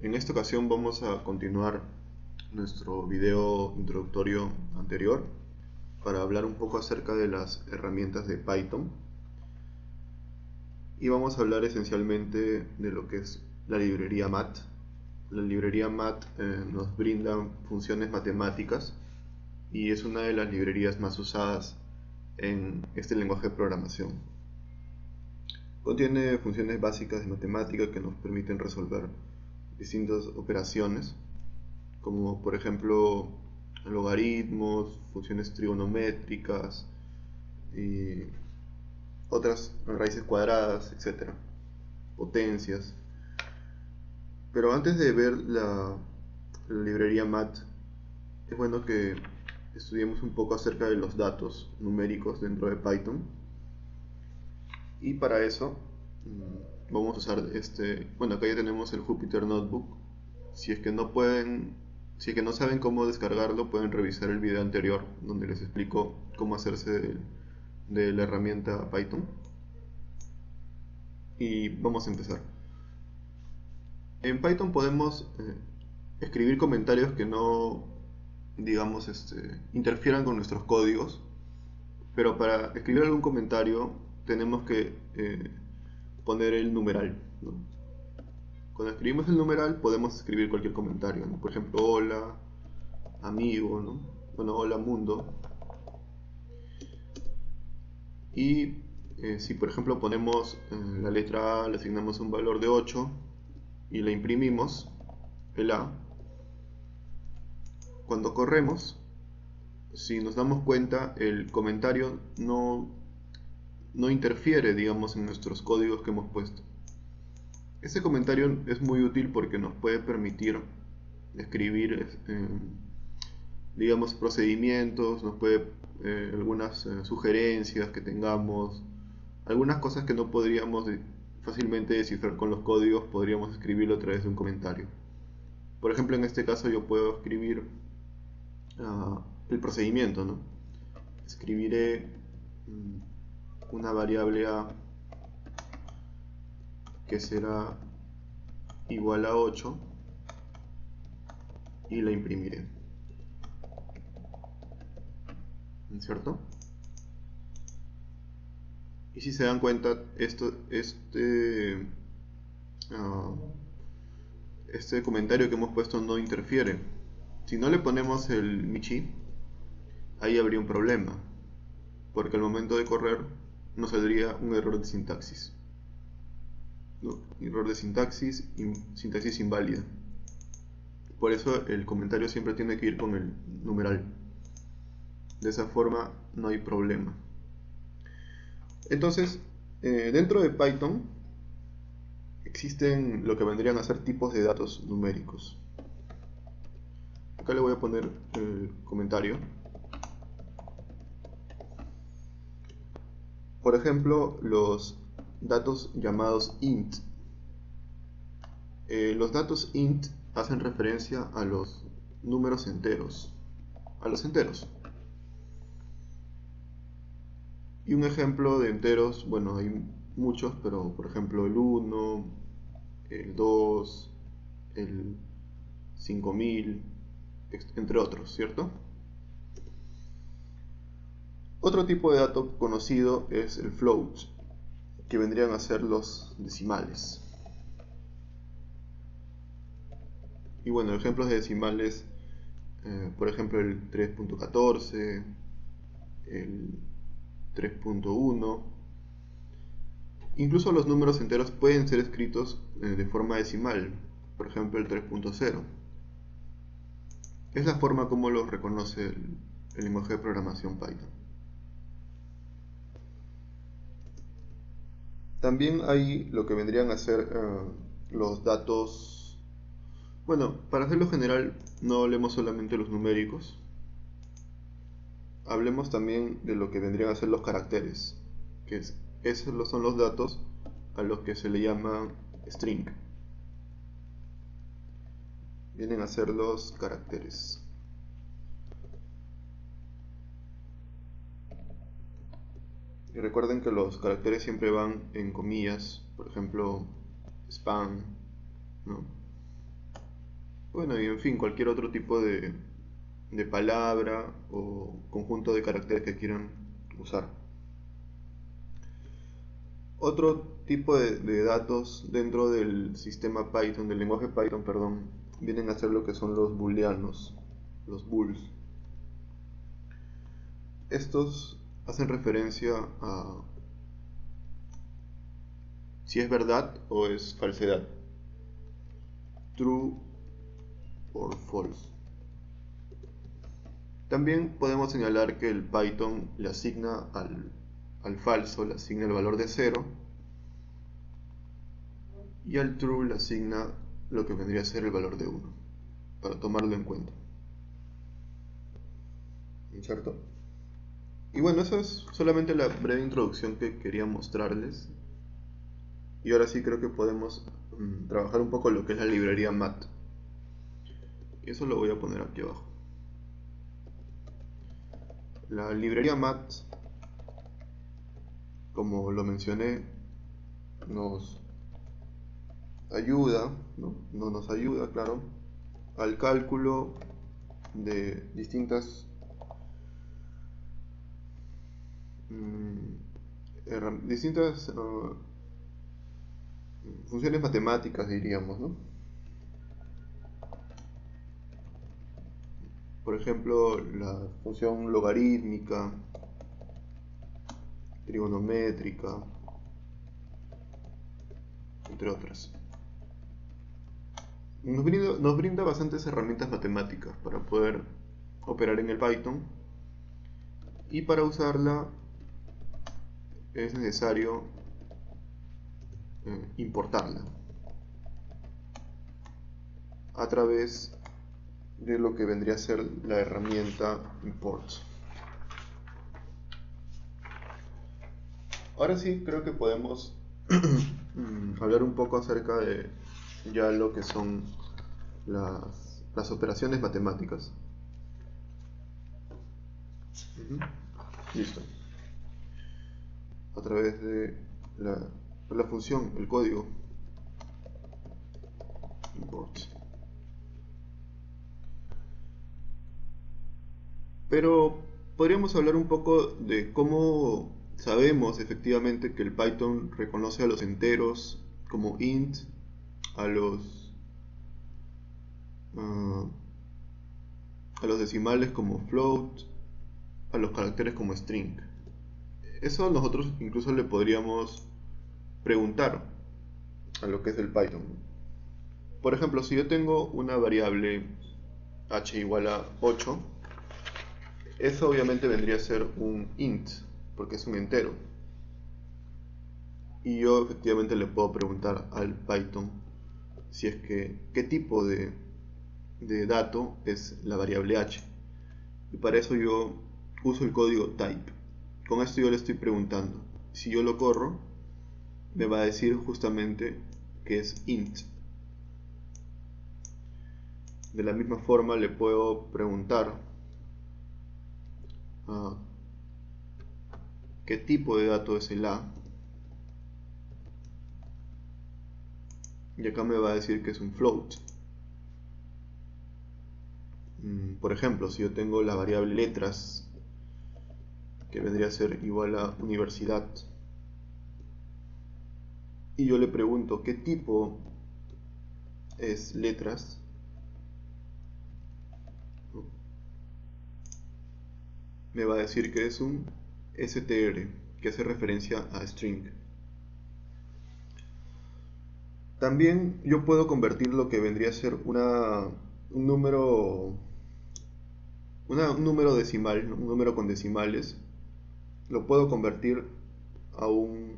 En esta ocasión vamos a continuar nuestro video introductorio anterior para hablar un poco acerca de las herramientas de Python, y vamos a hablar esencialmente de lo que es la librería mat. La librería mat nos brinda funciones matemáticas y es una de las librerías más usadas en este lenguaje de programación. Contiene funciones básicas de matemática que nos permiten resolver distintas operaciones, como por ejemplo logaritmos, funciones trigonométricas y otras raíces cuadradas, etcétera, potencias. Pero antes de ver la librería mat, es bueno que estudiemos un poco acerca de los datos numéricos dentro de Python. Y para eso vamos a usar acá ya tenemos el Jupyter Notebook. Si es que no saben cómo descargarlo, pueden revisar el video anterior donde les explico cómo hacerse de la herramienta Python. Y vamos a empezar. En Python podemos escribir comentarios que no, digamos, interfieran con nuestros códigos, pero para escribir algún comentario tenemos que poner el numeral, ¿no? Cuando escribimos el numeral podemos escribir cualquier comentario, ¿no? Por ejemplo, hola, amigo, ¿no? Bueno, hola mundo. Y si por ejemplo ponemos la letra A, le asignamos un valor de 8 y la imprimimos, el A, cuando corremos, si nos damos cuenta, el comentario no interfiere, digamos, en nuestros códigos que hemos puesto. Este comentario es muy útil porque nos puede permitir escribir, digamos, procedimientos, nos puede algunas sugerencias que tengamos, algunas cosas que no podríamos fácilmente descifrar con los códigos, podríamos escribirlo a través de un comentario. Por ejemplo, en este caso yo puedo escribir el procedimiento, ¿no? Escribiré una variable a que será igual a 8 y la imprimiré, ¿cierto? Y si se dan cuenta, este comentario que hemos puesto no interfiere. Si no le ponemos el Michi, ahí habría un problema, porque al momento de correr nos saldría un error de sintaxis, ¿no? Error de sintaxis inválida. Por eso el comentario siempre tiene que ir con el numeral. De esa forma no hay problema. Entonces, dentro de Python existen lo que vendrían a ser tipos de datos numéricos. Acá le voy a poner el comentario. Por ejemplo, los datos llamados int. Los datos int hacen referencia a los números enteros, a los enteros. Y un ejemplo de enteros, bueno, hay muchos, pero por ejemplo el 1, el 2, el 5000, entre otros, ¿cierto? Otro tipo de dato conocido es el float, que vendrían a ser los decimales. Y bueno, ejemplos de decimales, por ejemplo el 3.14, el 3.1. Incluso los números enteros pueden ser escritos de forma decimal, por ejemplo el 3.0. Es la forma como los reconoce el lenguaje de programación Python. También hay lo que vendrían a ser los datos. Bueno, para hacerlo general, no hablemos solamente de los numéricos. Hablemos también de lo que vendrían a ser los caracteres, esos son los datos a los que se le llama string. Vienen a ser los caracteres. Y recuerden que los caracteres siempre van en comillas, por ejemplo, span, ¿no? Bueno, y en fin, cualquier otro tipo de palabra o conjunto de caracteres que quieran usar. Otro tipo de datos dentro del sistema Python, del lenguaje Python, perdón, vienen a ser lo que son los booleanos, los bools. Estos hacen referencia a si es verdad o es falsedad, true or false. También podemos señalar que el Python le asigna al falso, le asigna el valor de 0, y al true le asigna lo que vendría a ser el valor de 1, para tomarlo en cuenta. ¿Cierto? Y bueno, eso es solamente la breve introducción que quería mostrarles. Y ahora sí creo que podemos trabajar un poco lo que es la librería mat. Y eso lo voy a poner aquí abajo. La librería mat, como lo mencioné, nos ayuda, ¿no? Nos ayuda, claro, al cálculo de distintas funciones matemáticas, diríamos, ¿no? Por ejemplo, la función logarítmica, trigonométrica, entre otras. Nos brinda bastantes herramientas matemáticas para poder operar en el Python, y para usarla es necesario importarla a través de lo que vendría a ser la herramienta import. Ahora sí creo que podemos hablar un poco acerca de ya lo que son las operaciones matemáticas. Listo. A través de la función, el código import. Pero podríamos hablar un poco de cómo sabemos efectivamente que el Python reconoce a los enteros como int, a los decimales como float, a los caracteres como string. Eso nosotros incluso le podríamos preguntar a lo que es el Python. Por ejemplo, si yo tengo una variable h igual a 8, eso obviamente vendría a ser un int, porque es un entero. Y yo efectivamente le puedo preguntar al Python si es que qué tipo de dato es la variable h. Y para eso yo uso el código type. Con esto yo le estoy preguntando. Si yo lo corro, me va a decir justamente que es int. De la misma forma le puedo preguntar qué tipo de dato es el a, y acá me va a decir que es un float. Por ejemplo, si yo tengo la variable letras, que vendría a ser igual a universidad, y yo le pregunto qué tipo es letras, me va a decir que es un str, que hace referencia a string. También yo puedo convertir lo que vendría a ser un número decimal, ¿no? Un número con decimales, lo puedo convertir a un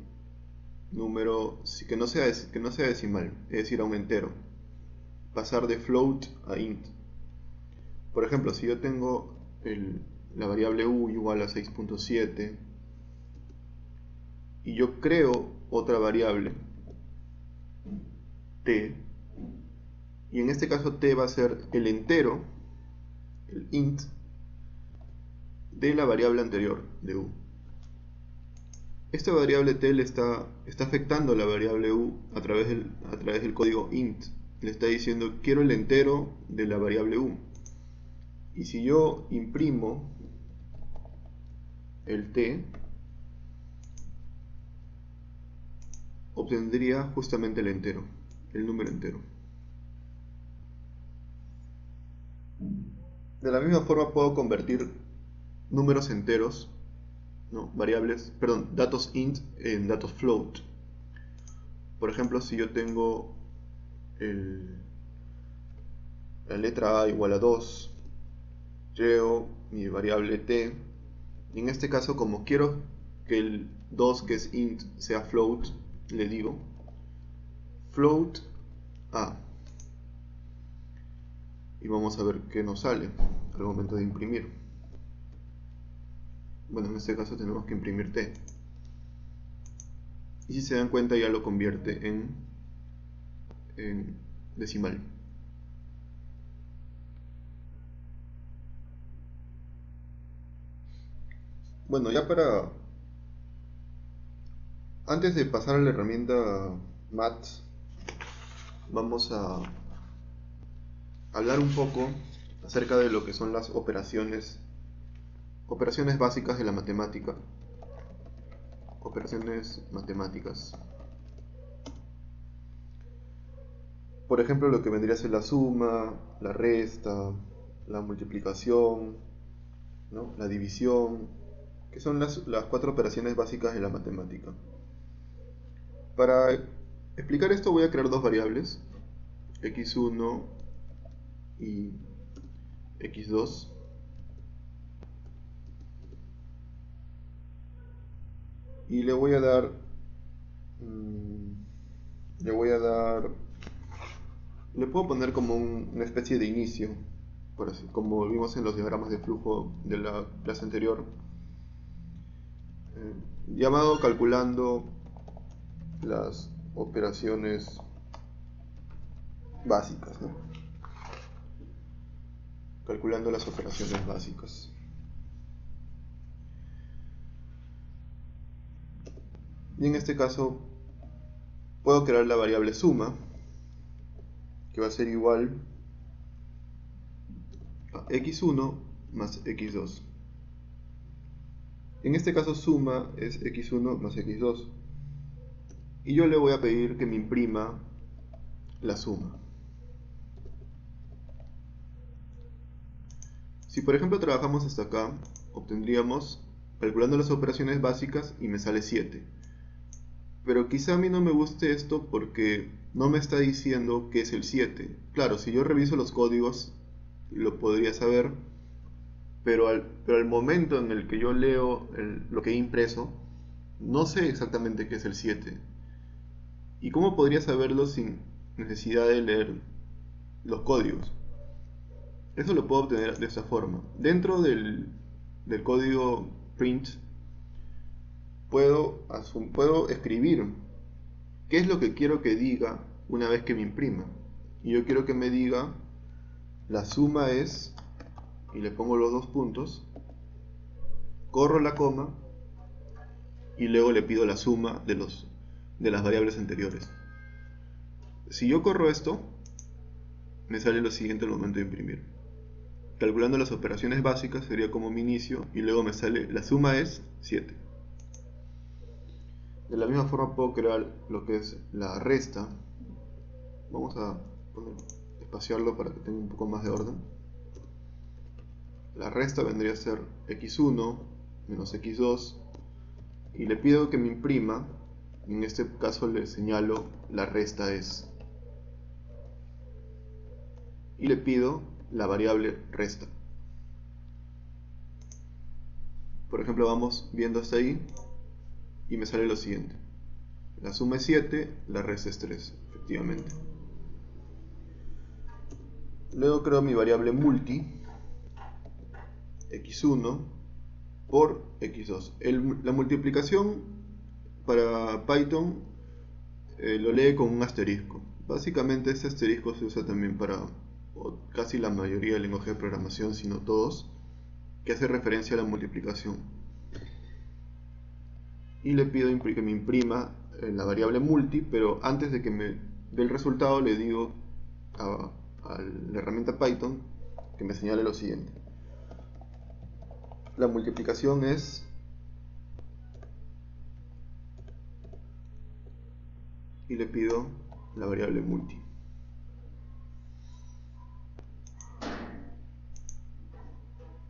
número que no sea decimal, es decir, a un entero. Pasar de float a int. Por ejemplo, si yo tengo la variable u igual a 6.7 y yo creo otra variable t, y en este caso t va a ser el entero, el int, de la variable anterior de u. Esta variable t le está afectando a la variable u a través del código int. le está diciendo quiero el entero de la variable u. Y si yo imprimo el t, obtendría justamente el entero, el número entero. De la misma forma puedo convertir números enteros, ¿no? Datos int en datos float. Por ejemplo, si yo tengo la letra a igual a 2, creo mi variable t, y en este caso, como quiero que el 2, que es int, sea float, le digo float a, y vamos a ver qué nos sale al momento de imprimir. Bueno, en este caso tenemos que imprimir t, y si se dan cuenta ya lo convierte en decimal. Bueno, antes de pasar a la herramienta Maths, vamos a hablar un poco acerca de lo que son las operaciones básicas de la matemática. Operaciones matemáticas. Por ejemplo, lo que vendría a ser la suma, la resta, la multiplicación, ¿no? La división, que son las 4 operaciones básicas de la matemática. Para explicar esto voy a crear dos variables, x1 y x2. Y le puedo poner como una especie de inicio, por así, como vimos en los diagramas de flujo de la clase anterior, llamado calculando las operaciones básicas, ¿no? Calculando las operaciones básicas. Y en este caso puedo crear la variable suma, que va a ser igual a x1 más x2. En este caso suma es x1 más x2. Y yo le voy a pedir que me imprima la suma. Si por ejemplo trabajamos hasta acá, obtendríamos, calculando las operaciones básicas, y me sale 7. Pero quizá a mí no me guste esto porque no me está diciendo qué es el 7. Claro, si yo reviso los códigos lo podría saber, pero al momento en el que yo leo lo que he impreso, no sé exactamente qué es el 7. ¿Y cómo podría saberlo sin necesidad de leer los códigos? Eso lo puedo obtener de esta forma. Dentro del código print puedo escribir qué es lo que quiero que diga una vez que me imprima. Y yo quiero que me diga la suma es, y le pongo los 2 puntos, corro la coma y luego le pido la suma de las variables anteriores. Si yo corro esto, me sale lo siguiente al momento de imprimir. Calculando las operaciones básicas sería como mi inicio, y luego me sale la suma es 7. De la misma forma puedo crear lo que es la resta. Vamos a espaciarlo para que tenga un poco más de orden. La resta vendría a ser x1 menos x2, y le pido que me imprima, en este caso le señalo la resta es, y le pido la variable resta. Por ejemplo, vamos viendo hasta ahí y me sale lo siguiente: la suma es 7, la resta es 3, efectivamente. Luego creo mi variable multi, x1 por x2. La multiplicación para Python lo lee con un asterisco. Básicamente este asterisco se usa también para casi la mayoría del lenguaje de programación, si no todos, que hace referencia a la multiplicación. Y le pido que me imprima la variable multi, pero antes de que me dé el resultado le digo a la herramienta Python que me señale lo siguiente. La multiplicación es y le pido la variable multi.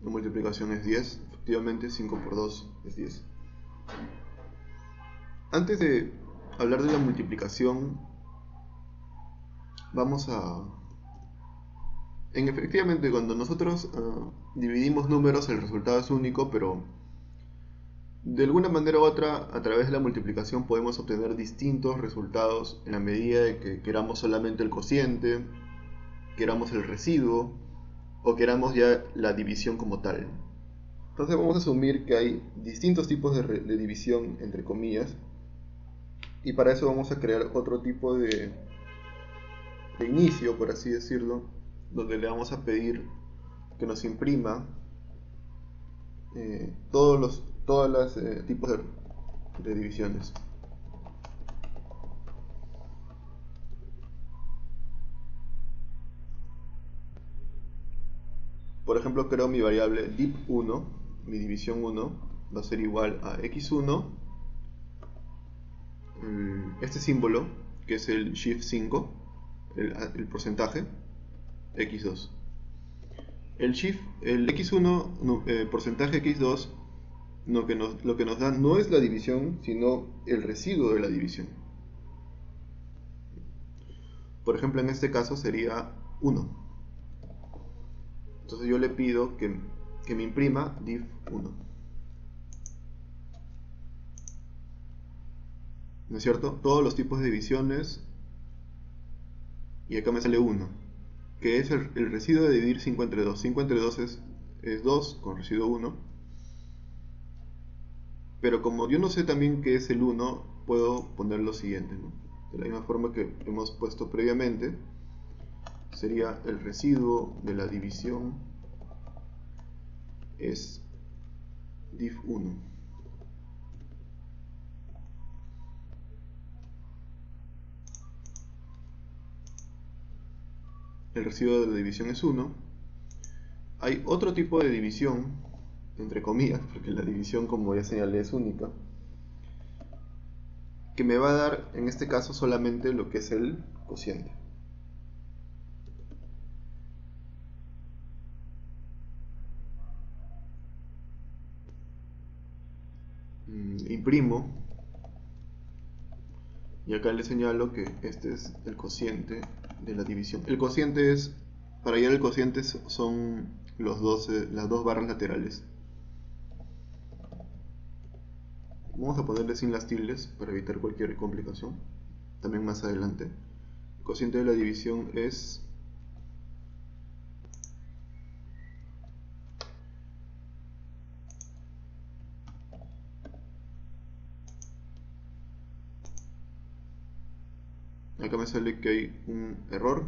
La multiplicación es 10, efectivamente 5 por 2 es 10. Antes de hablar de la multiplicación, vamos a... efectivamente, cuando nosotros dividimos números, el resultado es único, pero de alguna manera u otra, a través de la multiplicación podemos obtener distintos resultados en la medida de que queramos solamente el cociente, queramos el residuo, o queramos ya la división como tal. Entonces vamos a asumir que hay distintos tipos de división, entre comillas, y para eso vamos a crear otro tipo de inicio, por así decirlo, donde le vamos a pedir que nos imprima todos los tipos de divisiones. Por ejemplo, creo mi variable div1, mi división 1, va a ser igual a x1, este símbolo, que es el shift 5, el porcentaje, x2. El x1, porcentaje x2, lo que nos da no es la división, sino el residuo de la división. Por ejemplo, en este caso sería 1. Entonces yo le pido que me imprima div1. ¿No es cierto? Todos los tipos de divisiones. Y acá me sale 1, que es el residuo de dividir 5 entre 2. 5 entre 2 es 2 con residuo 1. Pero como yo no sé también qué es el 1, puedo poner lo siguiente, ¿no? De la misma forma que hemos puesto previamente, sería el residuo de la división es div1. El residuo de la división es 1. Hay otro tipo de división, entre comillas, porque la división, como ya señalé, es única, que me va a dar en este caso solamente lo que es el cociente. Imprimo y acá le señalo que este es el cociente de la división. El cociente es, para hallar el cociente son las dos barras laterales. Vamos a ponerle sin las tildes para evitar cualquier complicación, también más adelante. El cociente de la división es acá me sale que hay un error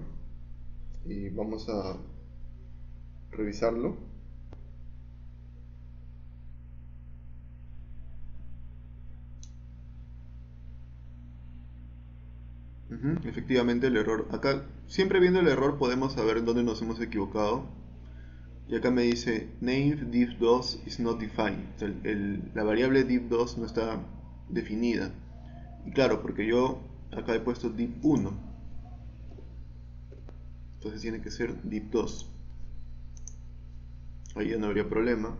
y vamos a revisarlo. Efectivamente el error, acá siempre viendo el error podemos saber dónde nos hemos equivocado. Y acá me dice name div2 is not defined, o sea, la variable div2 no está definida. Y claro, porque yo acá he puesto div1, entonces tiene que ser div2. Ahí ya no habría problema.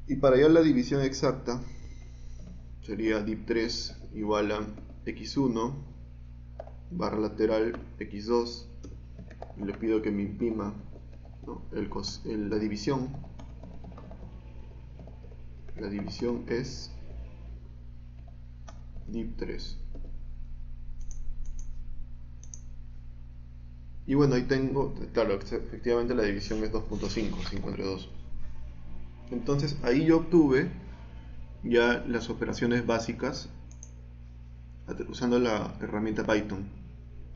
Y para hallar la división exacta sería div3 igual a x1 barra lateral x2 y le pido que me imprima, ¿no? La división. La división es div3. Y bueno, ahí tengo, claro, efectivamente la división es 2.5, 5 entre 2. Entonces ahí yo obtuve ya las operaciones básicas usando la herramienta Python.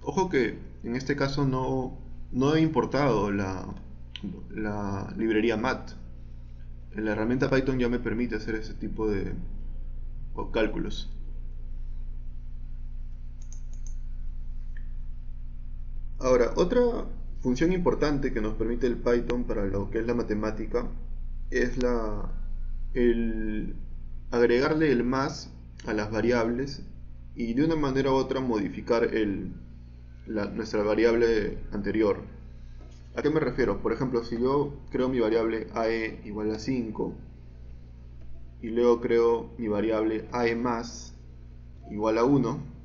Ojo que en este caso no he importado la librería MAT. La herramienta Python ya me permite hacer ese tipo de cálculos. Ahora, otra función importante que nos permite el Python para lo que es la matemática es el agregarle el más a las variables y de una manera u otra modificar nuestra variable anterior. ¿A qué me refiero? Por ejemplo, si yo creo mi variable ae igual a 5 y luego creo mi variable ae más igual a 1,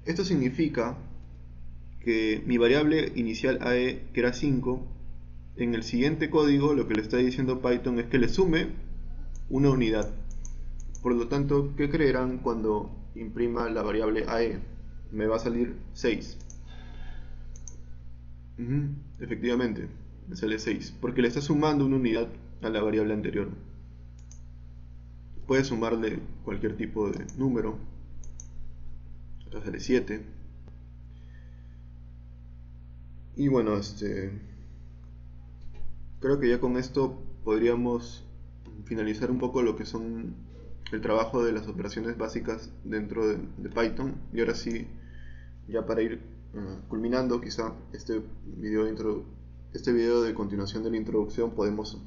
esto significa que mi variable inicial ae, que era 5, en el siguiente código lo que le está diciendo Python es que le sume una unidad. Por lo tanto, ¿qué creerán cuando imprima la variable ae? Me va a salir 6. Efectivamente, me sale 6, porque le está sumando una unidad a la variable anterior. Puede sumarle cualquier tipo de número. Acá sale 7. Y bueno, creo que ya con esto podríamos finalizar un poco lo que son el trabajo de las operaciones básicas dentro de Python. Y ahora sí, ya para ir culminando quizá este video de continuación de la introducción, podemos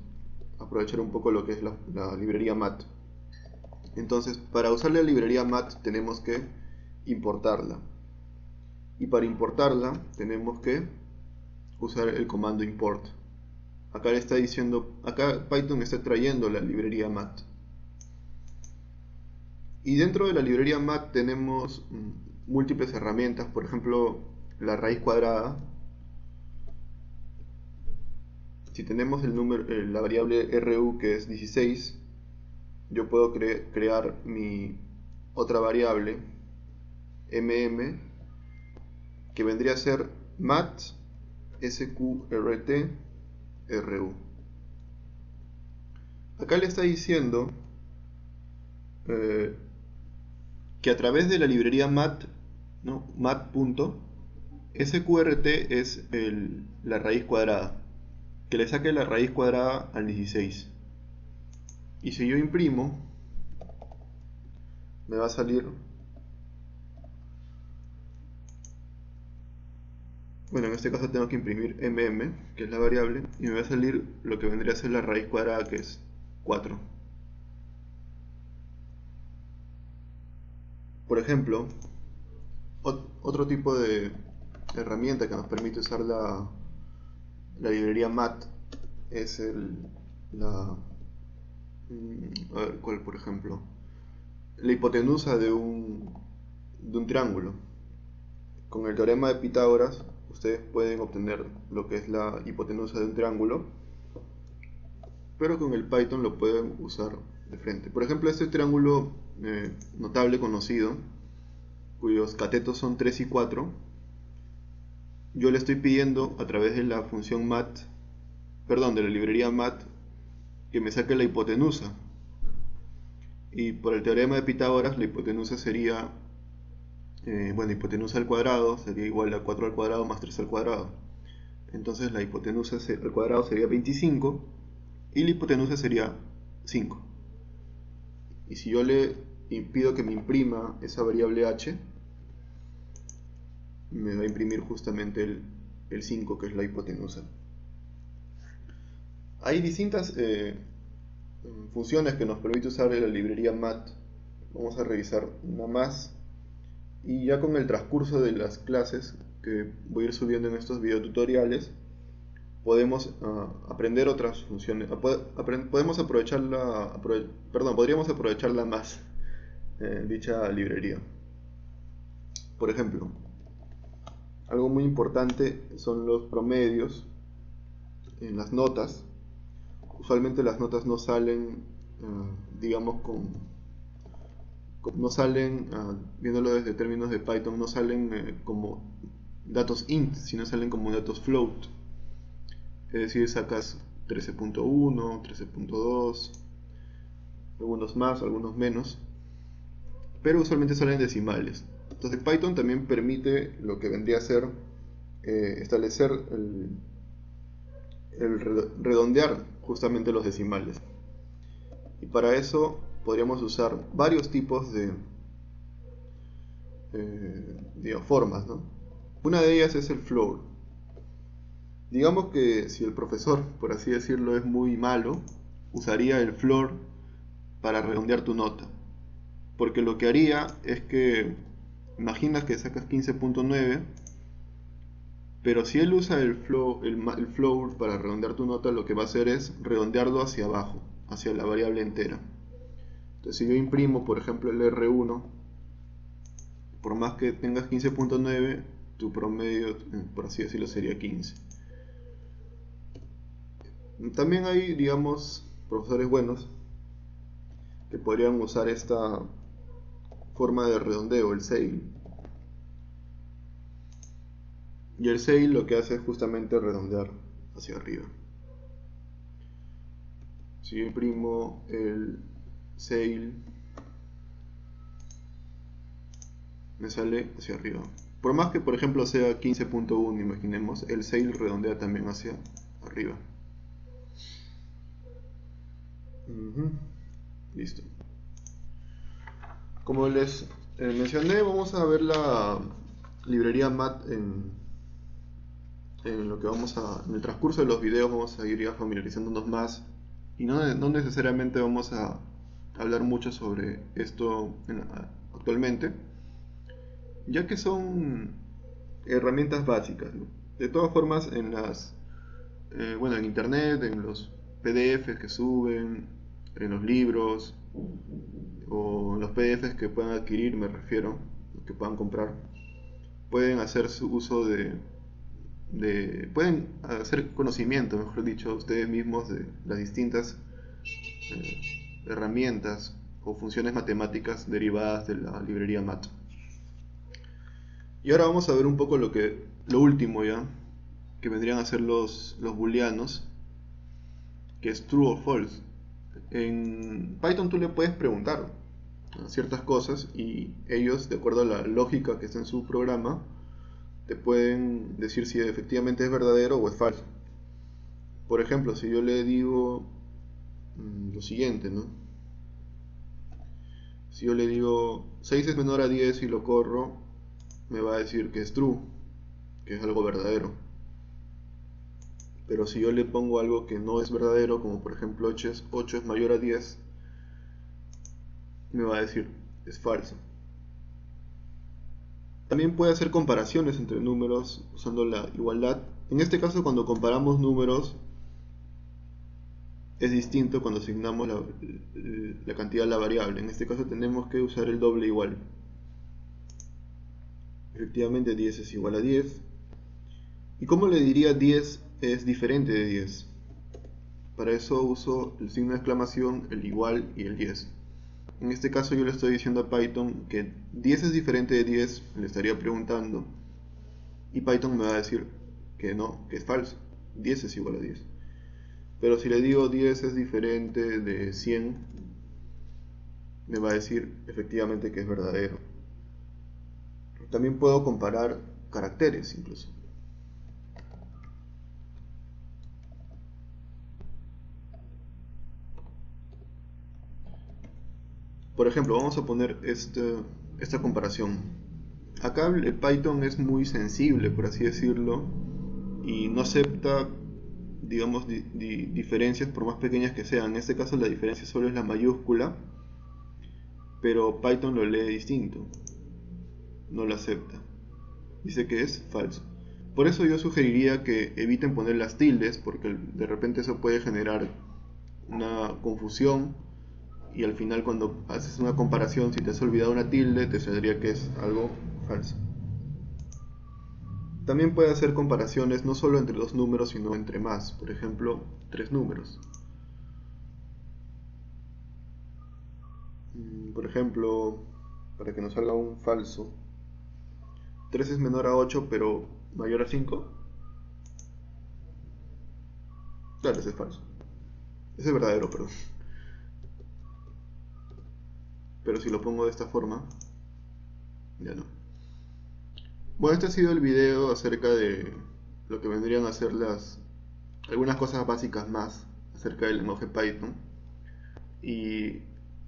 aprovechar un poco lo que es la librería mat. Entonces, para usar la librería mat tenemos que importarla, y para importarla tenemos que usar el comando import. Acá le está diciendo, acá Python está trayendo la librería mat, y dentro de la librería mat tenemos múltiples herramientas. Por ejemplo, la raíz cuadrada. Si tenemos la variable ru, que es 16, yo puedo crear mi otra variable que vendría a ser mat sqrt ru. Acá le está diciendo que a través de la librería mat, ¿no? mat.sqrt es la raíz cuadrada, que le saque la raíz cuadrada al 16. Y si yo imprimo, me va a salir, bueno, en este caso tengo que imprimir que es la variable, y me va a salir lo que vendría a ser la raíz cuadrada, que es 4. Por ejemplo, otro tipo de herramienta que nos permite usar la librería mat es a ver, ¿cuál por ejemplo? La hipotenusa de un triángulo. Con el teorema de Pitágoras ustedes pueden obtener lo que es la hipotenusa de un triángulo, pero con el Python lo pueden usar de frente. Por ejemplo, este triángulo notable conocido, cuyos catetos son 3 y 4, yo le estoy pidiendo a través de la función de la librería mat, que me saque la hipotenusa. Y por el teorema de Pitágoras, la hipotenusa sería, hipotenusa al cuadrado sería igual a 4 al cuadrado más 3 al cuadrado. Entonces la hipotenusa al cuadrado sería 25 y la hipotenusa sería 5. Y si yo le pido que me imprima esa variable h, me va a imprimir justamente el 5, que es la hipotenusa. Hay distintas funciones que nos permite usar la librería mat. Vamos a revisar una más, y ya con el transcurso de las clases que voy a ir subiendo en estos videotutoriales podemos aprender otras funciones. Podemos podríamos aprovecharla más, dicha librería. Por ejemplo, algo muy importante son los promedios en las notas. Usualmente las notas no salen, digamos, no salen, viéndolo desde términos de Python, no salen como datos int, sino salen como datos float. Es decir, sacas 13.1, 13.2, algunos más, algunos menos, pero usualmente salen decimales. Entonces Python también permite lo que vendría a ser establecer redondear justamente los decimales. Y para eso podríamos usar varios tipos de digamos, formas, ¿no? Una de ellas es el floor. Digamos que si el profesor, por así decirlo, es muy malo, usaría el floor para redondear tu nota. Porque lo que haría es que, imaginas que sacas 15.9, pero si él usa el floor para redondear tu nota, lo que va a hacer es redondearlo hacia abajo, hacia la variable entera. Entonces si yo imprimo, por ejemplo, el R1, por más que tengas 15.9, tu promedio, por así decirlo, sería 15. También hay, digamos, profesores buenos que podrían usar esta forma de redondeo, el SAIL. Y el SAIL lo que hace es justamente redondear hacia arriba. Si yo imprimo el SAIL, me sale hacia arriba. Por más que, por ejemplo, sea 15.1, imaginemos, el SAIL redondea también hacia arriba. Listo. Como les mencioné, vamos a ver la librería MAT en lo que en el transcurso de los videos vamos a ir ya familiarizándonos más y no necesariamente vamos a hablar mucho sobre esto actualmente, ya que son herramientas básicas, ¿no? De todas formas, en internet, en los PDFs que suben, en los libros o en los PDFs que puedan adquirir, me refiero, que puedan comprar, pueden hacer su uso pueden hacer conocimiento, mejor dicho, ustedes mismos de las distintas herramientas o funciones matemáticas derivadas de la librería MAT. Y ahora vamos a ver un poco lo último ya, que vendrían a ser los booleanos, que es true o false. En Python tú le puedes preguntar ciertas cosas y ellos, de acuerdo a la lógica que está en su programa, te pueden decir si efectivamente es verdadero o es falso. Por ejemplo, si yo le digo lo siguiente, ¿no? Si yo le digo 6 es menor a 10 y lo corro, me va a decir que es true, que es algo verdadero. Pero si yo le pongo algo que no es verdadero, como por ejemplo 8 es mayor a 10, me va a decir es falso. También puede hacer comparaciones entre números usando la igualdad. En este caso, cuando comparamos números, es distinto cuando asignamos la cantidad a la variable. En este caso tenemos que usar el doble igual. Efectivamente 10 es igual a 10. ¿Y cómo le diría 10 es diferente de 10? Para eso uso el signo de exclamación, el igual y el 10. En este caso yo le estoy diciendo a Python que 10 es diferente de 10, le estaría preguntando, y Python me va a decir que no, que es falso, 10 es igual a 10. Pero si le digo 10 es diferente de 100, me va a decir efectivamente que es verdadero. También puedo comparar caracteres incluso. Por ejemplo, vamos a poner esta comparación. Acá el Python es muy sensible, por así decirlo, y no acepta, digamos, diferencias por más pequeñas que sean. En este caso la diferencia solo es la mayúscula, pero Python lo lee distinto, no lo acepta. Dice que es falso. Por eso yo sugeriría que eviten poner las tildes, porque de repente eso puede generar una confusión y al final cuando haces una comparación, si te has olvidado una tilde, te saldría que es algo falso. También puede hacer comparaciones no solo entre dos números, sino entre más. Por ejemplo, tres números. Por ejemplo, para que nos salga un falso, 3 es menor a 8 pero mayor a 5. Claro, ese es falso. Ese es verdadero, perdón. Pero si lo pongo de esta forma, ya no. Bueno, este ha sido el video acerca de lo que vendrían a ser algunas cosas básicas más acerca del lenguaje Python. Y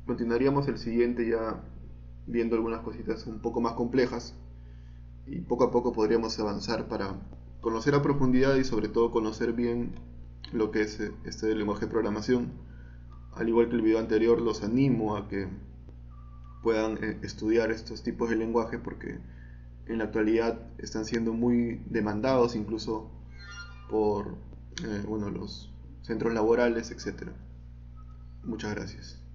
continuaríamos el siguiente ya viendo algunas cositas un poco más complejas y poco a poco podríamos avanzar para conocer a profundidad y sobre todo conocer bien lo que es este lenguaje de programación. Al igual que el video anterior, los animo a que puedan estudiar estos tipos de lenguaje porque en la actualidad están siendo muy demandados incluso por bueno, los centros laborales, etc. Muchas gracias.